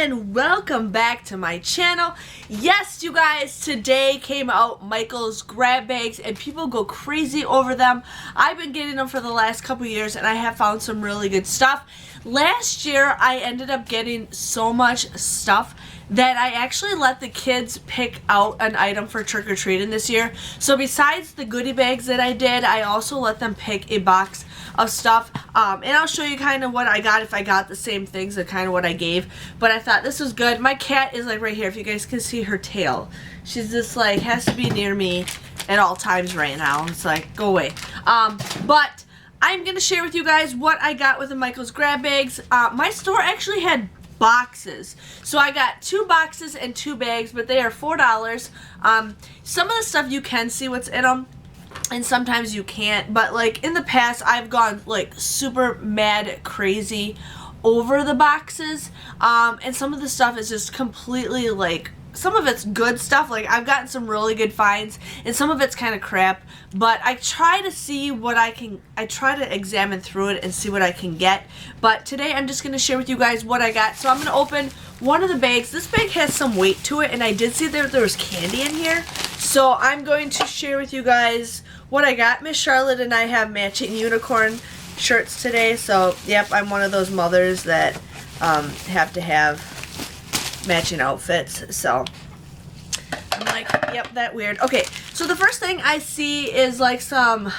and welcome back to my channel. Yes, you guys, today came out Michael's grab bags and people go crazy over them. I've been getting them for the last couple years and I have found some really good stuff. Last year I ended up getting so much stuff that I actually let the kids pick out an item for trick-or-treating this year. So besides the goodie bags that I did, I also let them pick a box of stuff, and I'll show you kind of what I got, if I got the same things and kind of what I gave. But I thought this was good. My cat is like right here, if you guys can see her tail. She's just like, has to be near me at all times right now. It's like, go away. But I'm going to share with you guys what I got with the Michael's grab bags. My store actually had boxes. So I got 2 boxes and 2 bags, but they are $4. Some of the stuff you can see what's in them, and sometimes you can't, but like in the past I've gone like super mad crazy over the boxes, and some of the stuff is just completely like, some of it's good stuff, like I've gotten some really good finds, and some of it's kind of crap, but I try to see what I try to examine through it and see what I can get. But today I'm just going to share with you guys what I got. So I'm going to open one of the bags. This bag has some weight to it, and I did see there was candy in here, so I'm going to share with you guys what I got. Miss Charlotte and I have matching unicorn shirts today, so yep, I'm one of those mothers that have to have matching outfits. So I'm like, yep, that weird. Okay, so the first thing I see is like some,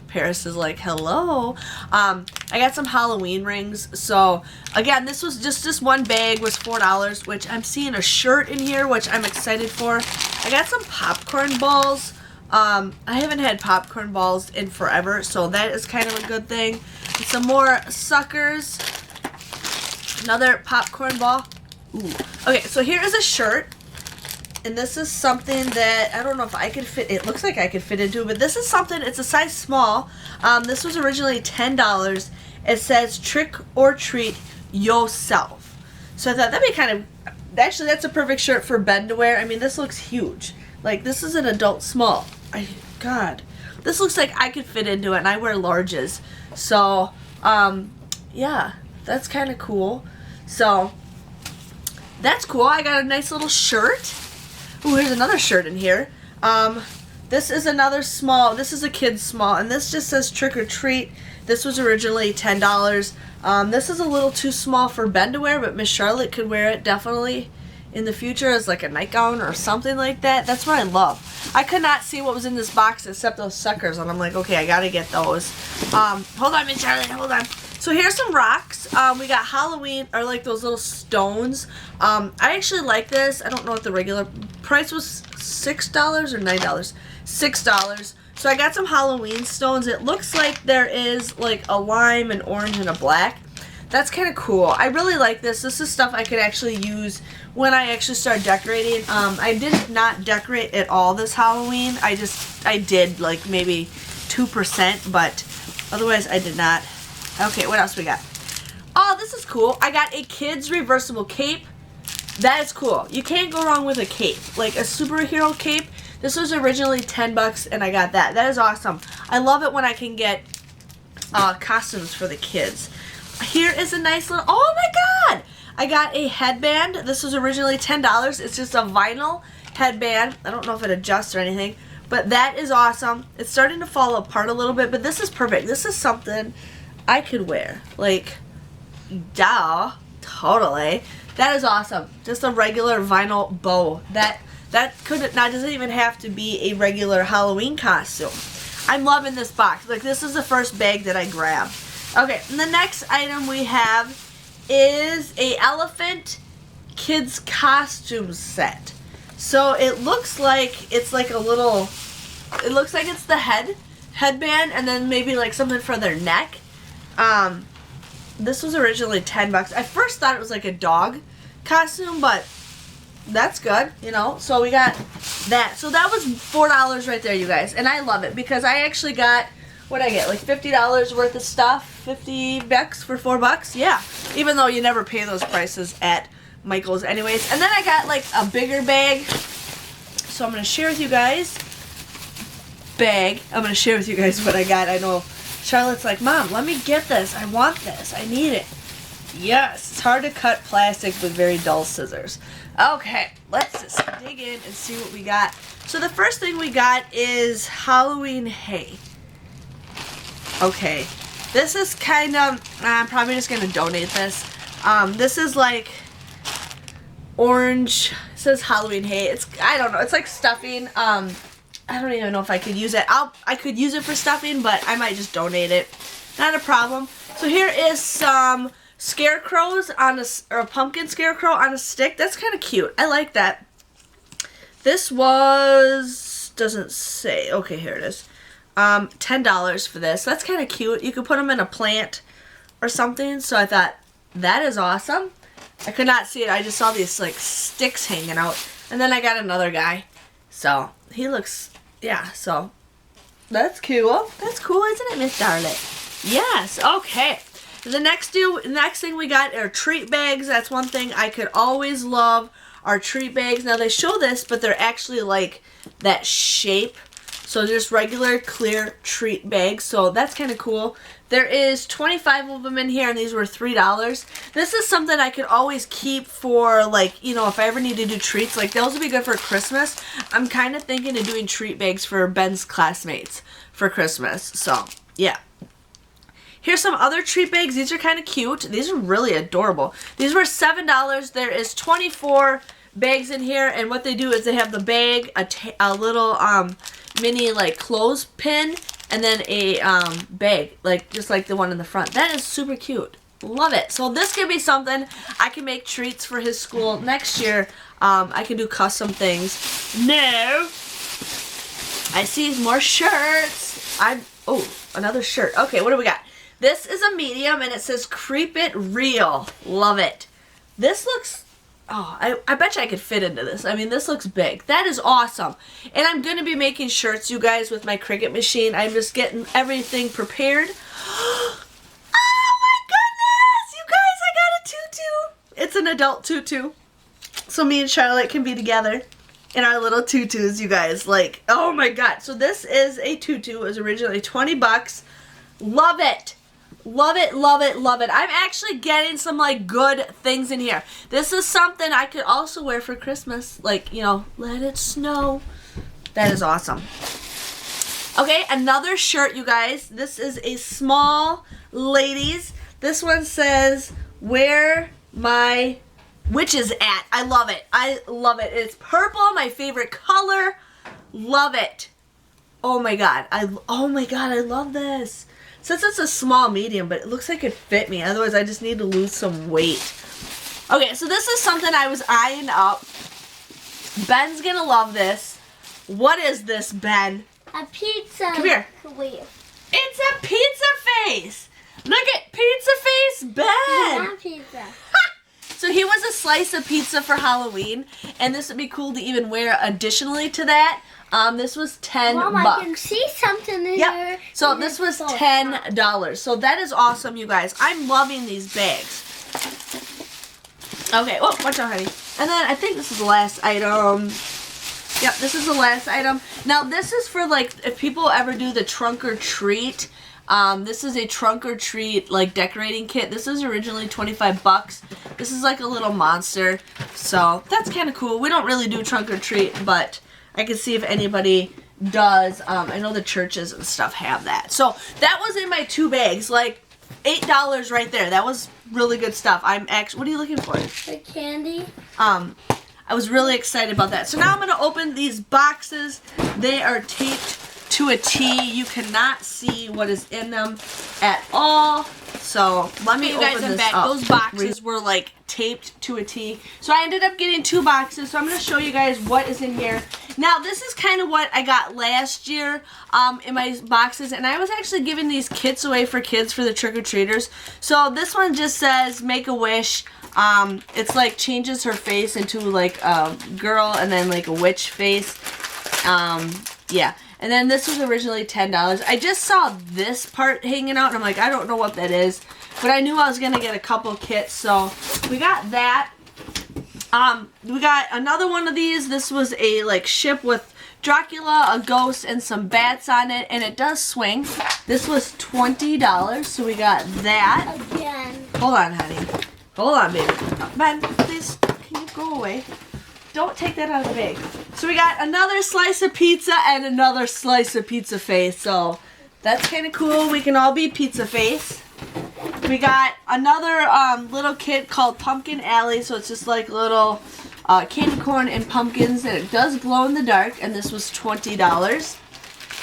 Paris is like, hello. I got some Halloween rings. So again, this was just this one bag was $4, which I'm seeing a shirt in here, which I'm excited for. I got some popcorn balls. I haven't had popcorn balls in forever, so that is kind of a good thing. And some more suckers. Another popcorn ball. Ooh. Okay, so here is a shirt, and this is something that I don't know if I could fit. It looks like I could fit into, but this is something. It's a size small. This was originally $10. It says "Trick or Treat Yourself." So I thought that'd be kind of. Actually, that's a perfect shirt for Ben to wear. I mean, this looks huge. Like, this is an adult small. God, this looks like I could fit into it, and I wear larges. So, yeah, that's kind of cool. So, that's cool. I got a nice little shirt. Ooh, here's another shirt in here. This is another small. This is a kid's small, and this just says "Trick or Treat." This was originally $10. This is a little too small for Ben to wear, but Miss Charlotte could wear it definitely in the future as like a nightgown or something like that. That's what I love. I could not see what was in this box except those suckers, and I'm like, okay, I gotta get those. Hold on, Miss Charlotte, hold on. So here's some rocks. We got Halloween, or like those little stones. I actually like this. I don't know what the regular price was, $6 or $9? $6. So I got some Halloween stones. It looks like there is like a lime, an orange, and a black. That's kind of cool. I really like this. This is stuff I could actually use when I actually start decorating. I did not decorate at all this Halloween. I did like maybe 2%, but otherwise I did not. Okay, what else we got? Oh, this is cool. I got a kid's reversible cape. That is cool. You can't go wrong with a cape. Like a superhero cape. This was originally $10 and I got that. That is awesome. I love it when I can get costumes for the kids. Here is a nice little, oh my god! I got a headband. This was originally $10. It's just a vinyl headband. I don't know if it adjusts or anything, but that is awesome. It's starting to fall apart a little bit, but this is perfect. This is something I could wear. Like, duh, totally. That is awesome. Just a regular vinyl bow. That doesn't even have to be a regular Halloween costume. I'm loving this box. Like, this is the first bag that I grabbed. Okay, and the next item we have is a elephant kids costume set. So it looks like it's like a little, it looks like it's the headband, and then maybe like something for their neck. This was originally $10. I first thought it was like a dog costume, but that's good, you know. So we got that. So that was $4 right there, you guys, and I love it because I actually got, what did I get, like $50 worth of stuff, $50 for $4? Yeah, even though you never pay those prices at Michael's anyways. And then I got like a bigger bag, so I'm going to share with you guys, I'm going to share with you guys what I got. I know Charlotte's like, Mom, let me get this, I want this, I need it. Yes, it's hard to cut plastic with very dull scissors. Okay, let's just dig in and see what we got. So the first thing we got is Halloween hay. Okay, this is kind of, I'm probably just going to donate this. This is like orange, it says Halloween hay. It's, I don't know, it's like stuffing. I don't even know if I could use it. I could use it for stuffing, but I might just donate it. Not a problem. So here is some scarecrows on a pumpkin scarecrow on a stick. That's kind of cute. I like that. This was, doesn't say. Okay, here it is. $10 for this. That's kind of cute. You could put them in a plant or something. So I thought that is awesome. I could not see it. I just saw these like sticks hanging out. And then I got another guy. So he looks, yeah. So that's cool. That's cool, isn't it, Miss Darlet? Yes. Okay. The next thing we got are treat bags. That's one thing I could always love, are treat bags. Now they show this, but they're actually like that shape. So just regular clear treat bags. So that's kind of cool. There is 25 of them in here, and these were $3. This is something I could always keep for, like, you know, if I ever need to do treats. Like, those would be good for Christmas. I'm kind of thinking of doing treat bags for Ben's classmates for Christmas. So, yeah. Here's some other treat bags. These are kind of cute. These are really adorable. These were $7. There is 24 bags in here, and what they do is they have the bag, a little mini like clothespin, and then a bag, like just like the one in the front. That is super cute. Love it. So this could be something I can make treats for his school next year. I can do custom things. No, I see more shirts. Oh, another shirt. Okay, what do we got? This is a medium, and it says Creep It Real. Love it. This looks, oh, I bet you I could fit into this. I mean, this looks big. That is awesome. And I'm going to be making shirts, you guys, with my Cricut machine. I'm just getting everything prepared. Oh my goodness! You guys, I got a tutu. It's an adult tutu. So me and Charlotte can be together in our little tutus, you guys. Like, oh my god. So this is a tutu. It was originally 20 bucks. Love it. Love it, love it, love it. I'm actually getting some, like, good things in here. This is something I could also wear for Christmas. Like, you know, let it snow. That is awesome. Okay, another shirt, you guys. This is a small ladies. This one says, where my witches at. I love it. I love it. It's purple, my favorite color. Love it. Oh my god. Oh my god, I love this. Since it's a small medium, but it looks like it fit me. Otherwise, I just need to lose some weight. Okay, so this is something I was eyeing up. Ben's gonna love this. What is this, Ben? A pizza. Come here. Wait. It's a pizza face. Look at pizza face, Ben. Yeah, pizza. So he was a slice of pizza for Halloween, and this would be cool to even wear additionally to that. This was $10. Mom, I can see something in here. So this was $10. So that is awesome, you guys. I'm loving these bags. Okay. Oh, watch out, honey. And then I think this is the last item. Yep, this is the last item. Now this is for, like, if people ever do the trunk or treat. This is a trunk or treat, like, decorating kit. This is originally 25 bucks. This is like a little monster. So that's kind of cool. We don't really do trunk or treat, but I can see if anybody does. I know the churches and stuff have that. So that was in my 2 bags, like $8 right there. That was really good stuff. I'm actually, what are you looking for? The candy. I was really excited about that. So now I'm going to open these boxes. They are taped to a T. You cannot see what is in them at all. So let me open this up. Those boxes were like taped to a T. So I ended up getting 2 boxes. So I'm going to show you guys what is in here. Now this is kind of what I got last year in my boxes. And I was actually giving these kits away for kids for the trick-or-treaters. So this one just says make a wish. It's like changes her face into like a girl and then like a witch face. Yeah. And then this was originally $10. I just saw this part hanging out, and I'm like, I don't know what that is. But I knew I was going to get a couple kits, so we got that. We got another one of these. This was a, like, ship with Dracula, a ghost, and some bats on it, and it does swing. This was $20, so we got that. Again. Hold on, honey. Hold on, baby. Ben, please, can you go away? Don't take that out of the bag. So we got another slice of pizza and another slice of pizza face. So that's kind of cool. We can all be pizza face. We got another little kit called Pumpkin Alley. So it's just like little candy corn and pumpkins. And it does glow in the dark. And this was $20.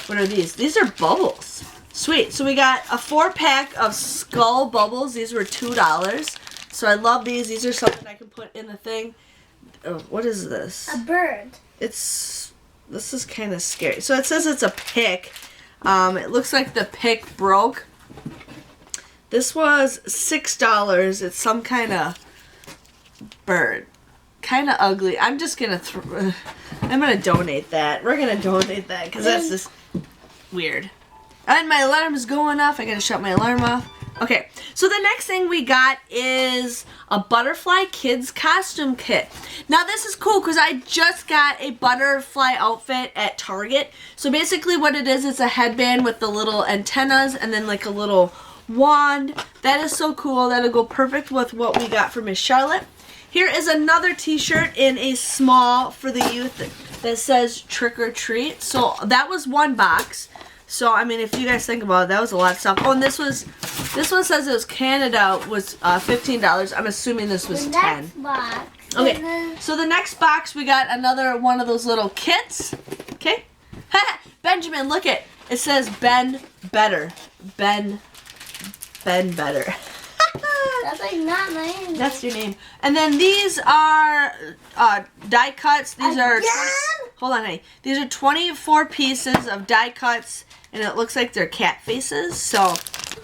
What are these? These are bubbles. Sweet. So we got a 4-pack of skull bubbles. These were $2. So I love these. These are something I can put in the thing. Oh, what is this? A bird. This is kind of scary. So it says it's a pick. It looks like the pick broke. This was $6. It's some kind of bird. Kind of ugly. I'm just going to I'm going to donate that. We're going to donate that because that's just weird. And my alarm is going off. I got to shut my alarm off. Okay, so the next thing we got is a butterfly kids costume kit. Now this is cool because I just got a butterfly outfit at Target. So basically what it is, it's a headband with the little antennas and then like a little wand. That is so cool. That'll go perfect with what we got for Miss Charlotte. Here is another t-shirt in a small for the youth that says trick or treat. So that was one box. So, I mean, if you guys think about it, that was a lot of stuff. Oh, and this one says it was Canada was $15. I'm assuming this was $10. Next box. Okay, so the next box, we got another one of those little kits. Okay. Benjamin, look it. It says Ben Better. Ben Better. That's like not my name. That's your name. And then these are die cuts. These are 20, hold on, honey. These are 24 pieces of die cuts. And it looks like they're cat faces, so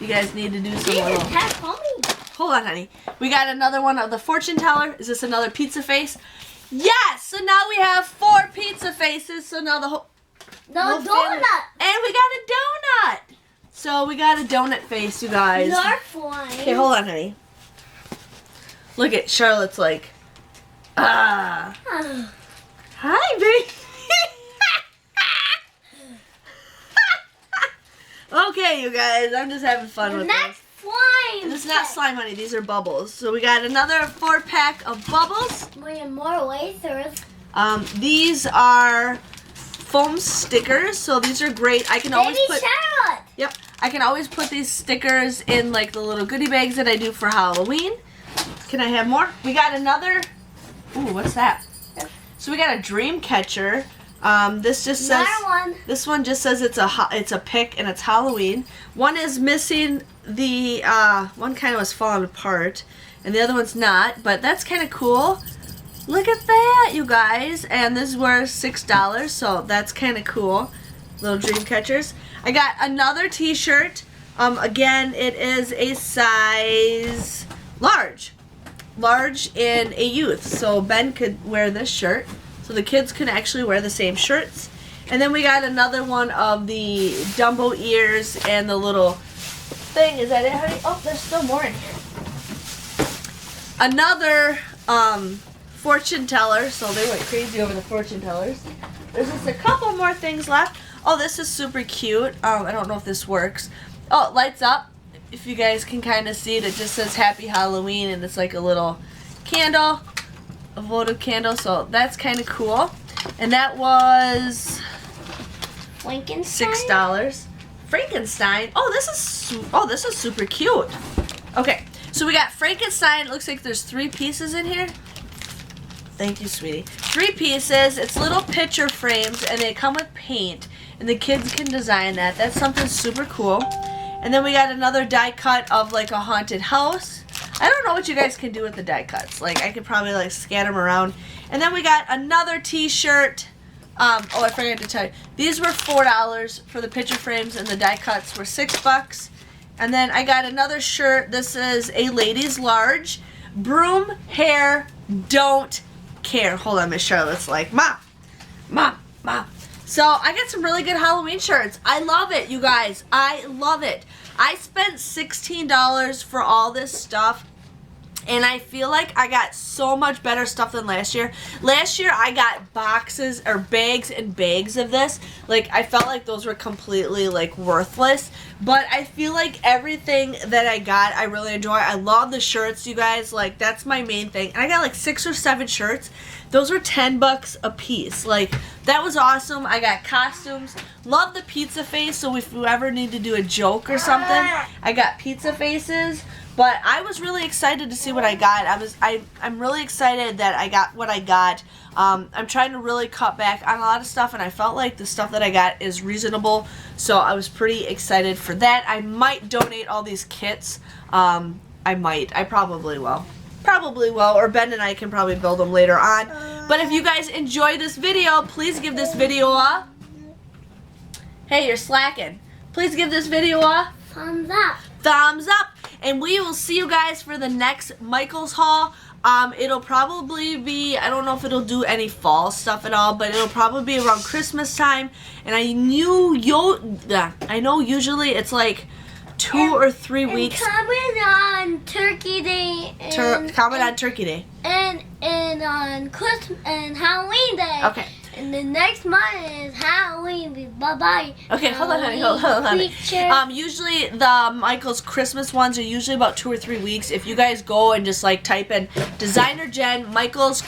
you guys need to do some little... Hold on, honey. We got another one of the fortune teller. Is this another pizza face? Yes! So now we have 4 pizza faces, so now the whole... No, donut! And we got a donut! So we got a donut face, you guys. You're flying. Okay, hold on, honey. Look at Charlotte's like... Hi, baby! Okay, you guys, I'm just having fun with this. Slime. This is not slime, honey. These are bubbles. So we got another 4-pack of bubbles. We have more lasers. These are foam stickers, so these are great. I can always put. Charlotte. Yep, I can always put these stickers in like the little goodie bags that I do for Halloween. Can I have more? We got another. Ooh, what's that? So we got a dream catcher. This just says this one just says it's a pick and it's Halloween. One is missing the one kind of was falling apart and the other one's not, but that's kind of cool. Look at that, you guys. And this is worth $6, so that's kind of cool. Little dream catchers. I got another t-shirt. Again, it is a size large in a youth, so Ben could wear this shirt. So the kids can actually wear the same shirts. And then we got another one of the Dumbo ears and the little thing. Is that it, honey? Oh, there's still more in here. Another fortune teller. So they went crazy over the fortune tellers. There's just a couple more things left. Oh, this is super cute. I don't know if this works. Oh, it lights up. If you guys can kind of see it, it just says Happy Halloween and it's like a little candle. A votive candle, so that's kind of cool. And that was Frankenstein? $6. Frankenstein. Oh, this is super cute. Okay, so we got Frankenstein. It looks like there's 3 pieces in here. Thank you, sweetie. 3 pieces. It's little picture frames, and they come with paint, and the kids can design that. That's something super cool. And then we got another die cut of like a haunted house. I don't know what you guys can do with the die cuts. Like, I could probably like scan them around. And then we got another t-shirt. Oh, I forgot to tell you. These were $4 for the picture frames, and the die cuts were $6. And then I got another shirt. This is a ladies large. Broom, hair, don't care. Hold on, Miss Charlotte's like, Mom. So I got some really good Halloween shirts. I love it, you guys. I love it. I spent $16 for all this stuff. And I feel like I got so much better stuff than last year. Last year I got boxes or bags and bags of this. Like I felt like those were completely like worthless. But I feel like everything that I got I really enjoy. I love the shirts, you guys. Like that's my main thing. And I got like 6 or 7 shirts. Those were $10 a piece. Like that was awesome. I got costumes. Love the pizza face. So if you ever need to do a joke or something, I got pizza faces. But I was really excited to see what I got. I'm really excited that I got what I got. I'm trying to really cut back on a lot of stuff, and I felt like the stuff that I got is reasonable. So I was pretty excited for that. I might donate all these kits. I probably will. Probably will, or Ben and I can probably build them later on. But if you guys enjoy this video, please give this video a... Hey, you're slacking. Please give this video a... Thumbs up. Thumbs up. And we will see you guys for the next Michael's haul. It'll probably be, I don't know if it'll do any fall stuff at all, but it'll probably be around Christmas time. And I know usually it's like 2 or 3 weeks. Comment on Turkey Day. Comment on Turkey Day. And on Christmas and Halloween Day. Okay. And the next month is Halloween. Bye-bye. Okay, hold on, honey. Hold on, honey. Usually the Michael's Christmas ones are usually about 2 or 3 weeks. If you guys go and just like type in DesignerJen Michael's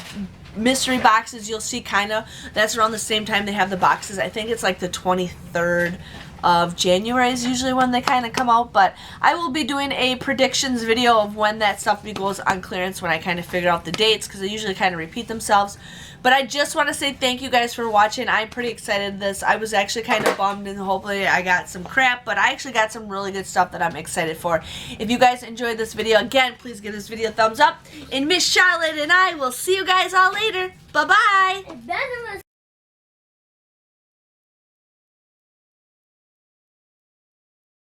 mystery boxes, you'll see kind of that's around the same time they have the boxes. I think it's like the 23rd of January is usually when they kind of come out, but I will be doing a predictions video of when that stuff goes on clearance when I kind of figure out the dates, because they usually kind of repeat themselves. But I just want to say thank you guys for watching. I'm pretty excited for this. I was actually kind of bummed and hopefully I got some crap, but I actually got some really good stuff that I'm excited for. If you guys enjoyed this video, again, please give this video a thumbs up. And Miss Charlotte and I will see you guys all later. Bye-bye.